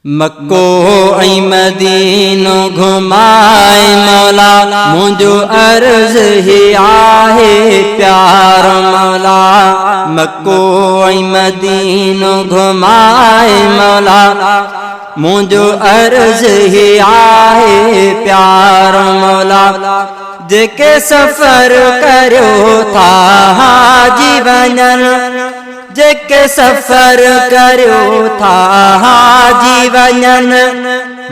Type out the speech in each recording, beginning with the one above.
मक्को ऐं मदीनो घुमाए मौला, मुझो अर्ज ही आहे प्यार मौला। मक्को ऐं मदीनो घुमाए मौला, मुझो अर्ज ही आहे प्यार मौला। जेके सफर करो था हाजी वञन, जेके सफर करो था हाजी वञन,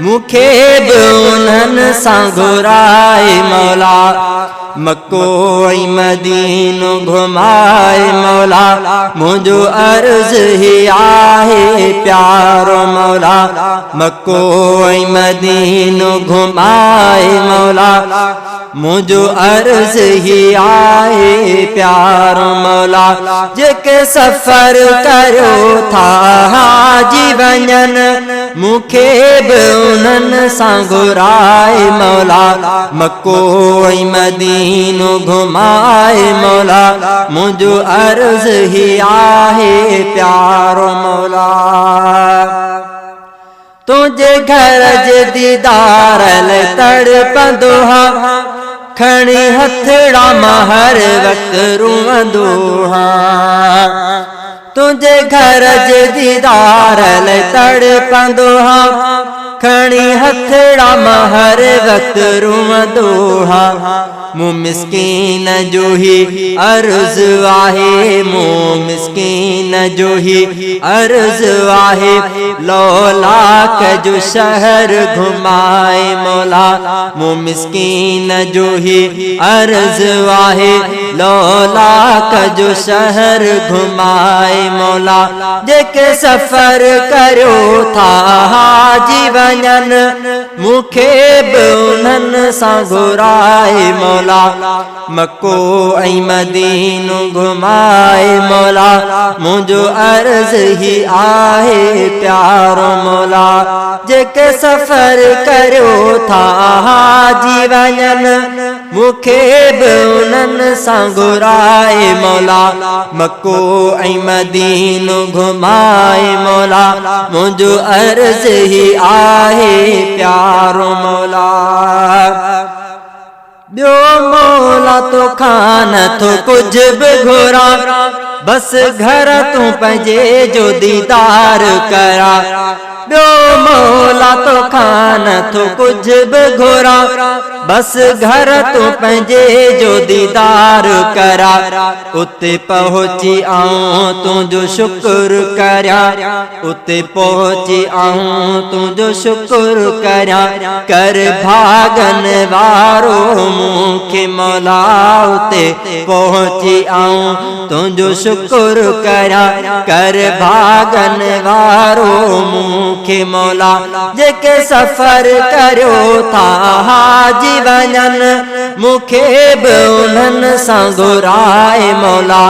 मुखे बि उन्हनि सां घुराए मौला। मक्को ऐं मदीनो घुमाए मौला, मुझो अर्ज ही आहे प्यारो मौला। मक्को ऐं मदीनो घुमाए मौला, मुझो अर्ज ही आहे प्यारो मौला। जेके सफर करो था हाजी वञन, मुखे बि उन्हनि सां घुराए मौला। मक्को ऐं मदीनो घुमाए मौला, मुझो अर्ज ही आहे प्यारो मौला। तुझे घर जे दीदार लाइ तड़पंदो हा, खणी हथड़ा मां हर वक्त रोअंदो हा। तुझे घर जे दीदार लाइ तड़पंदो हा, खणी हथड़ा मां हर वक्त रोअंदो हा। मूं मिस्कीन जो ही अर्ज आहे, मूं मिस्कीन जो ही अर्ज आहे। लौलाक जो शहर घुमाए मौला, मूं मिस्कीन जो ही अर्ज आहे। लौलाक जो शहर घुमाए मौला। जेके सफर करो था हाजी वञन, मुखे बि उन्हनि सां घुराए मौला। मक्को ऐं मदीनो घुमाए मौला, मुझो अर्ज ही आहे प्यारो मौला। जेके सफर करो था हाजी वञन, मुखे बि उन्हनि सां घुराए मौला। मक्को ऐं मदीनो घुमाए मौला, मुझो अर्ज ही आहे प्यारो मौला। ॿियो मौला तोखा नथो कुझ बि घुरा, बस घर तूं पंहिंजे जो दीदार करा। ॿियो मौला तोखा नथो कुझ बि घुरा, बस घर तूं पंहिंजे जो दीदार करा। उते पहुची आऊं तुंहिंजो शुक्र करियां, उते पहुची आऊं तुंहिंजो शुक्र करियां। कर भागन वारो मुखे मौला, उते पहुची आऊं तुंहिंजो शुक्र करियां। कर भागन वारो मुखे मौला। जेके सफर करो था हाजी वञन, मुखे बि उन्हनि सां घुराए मौला।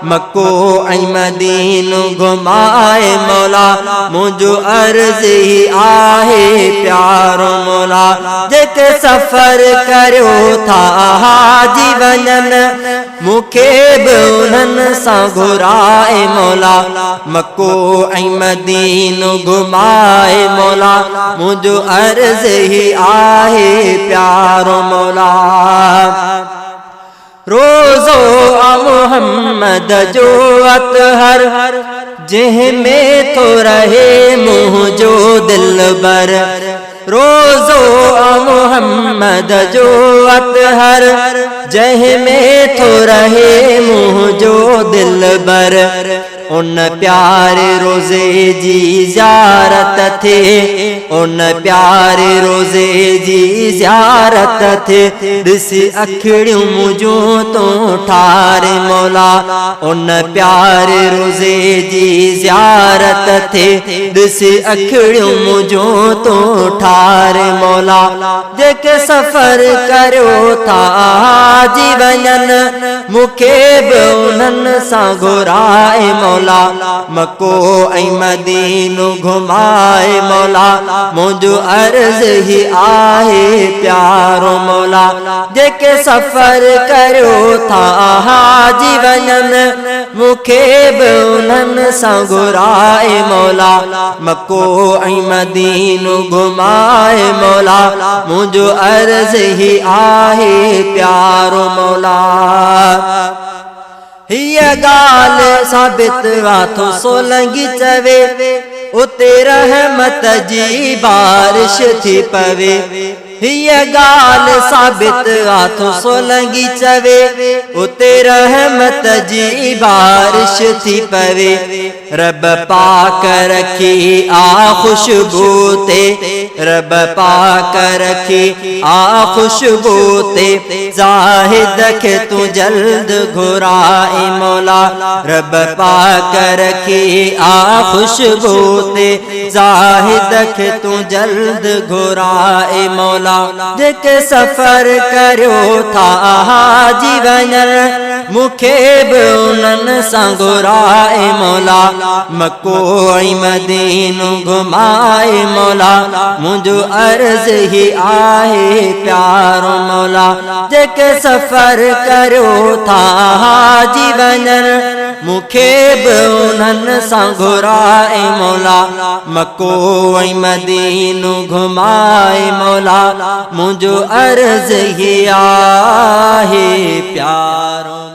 मक्को ऐं मदीनो घुमाए मौला, मुझो अर्ज ही आहे प्यारो मौला। जेके सफर करो था हाजी वञन, मुखे बि उन्हनि सां घुराए मौला। मक्को ऐं मदीनो घुमाए मौला, मुझो अर्ज ही आहे प्यारो मौला। रोज़ो आ मुहम्मद जो अतहर, जंहिंमें थो रहे मुंहिंजो दिलबर। रोज़ो आ मुहम्मद जो अतहर, जंहिंमें थो रहे मुंहिंजो दिलबर। उन प्यारे रोज़े जी ज़ियारत थे, उन प्यारे रोज़े जी ज़ियारत थे। ॾिस अखिड़ियूं मुंहिंजूं तूं ठारे मौला, उन प्यारे रोज़े जी ज़ियारत थे। ॾिस अखिड़ियूं मुंहिंजूं तूं ठारे मौला। जेके सफ़र करो था हाजी वञन, मुखे बि उन्हनि सां घुराए मौला। मौला मको ऐं मदीनो घुमाए मौला मुझो अर्ज ही आहे प्यारो मौला जेके सफर करो था जीवन मुखे बि उन्हनि सां घुराए मौला मको ऐं मदीनो घुमाए मौला मुझो अर्ज ही आहे प्यारो मौला हिय गाल साबित वाथो सोलंगी चवे उते रहमत जी बारिश थी पवे हिय गाल साबित आथो सोलंगी चवे उते रहमत जी बारिश थी पवे रब पाक रखी आ खुशबू ते रब पाक रखी आ खुशबू ते जाहिद के तू जल्द घुराए मौला रब पाक रखी आ खुशबू ते जाहिद के तू जल्द घुराए मौला जेके सफर करो था जीवन मुखे बि उन्हनि सां घुराए मौला मको ऐं मदीनो घुमाए मौला मुझो अर्ज ही आहे प्यारो मौला जेके सफर करो था जीवन मुखे बि उन्हनि सां घुराए मौला मको ऐं मदीनो घुमाए मौला मुझो अर्ज ही आहे प्यारो।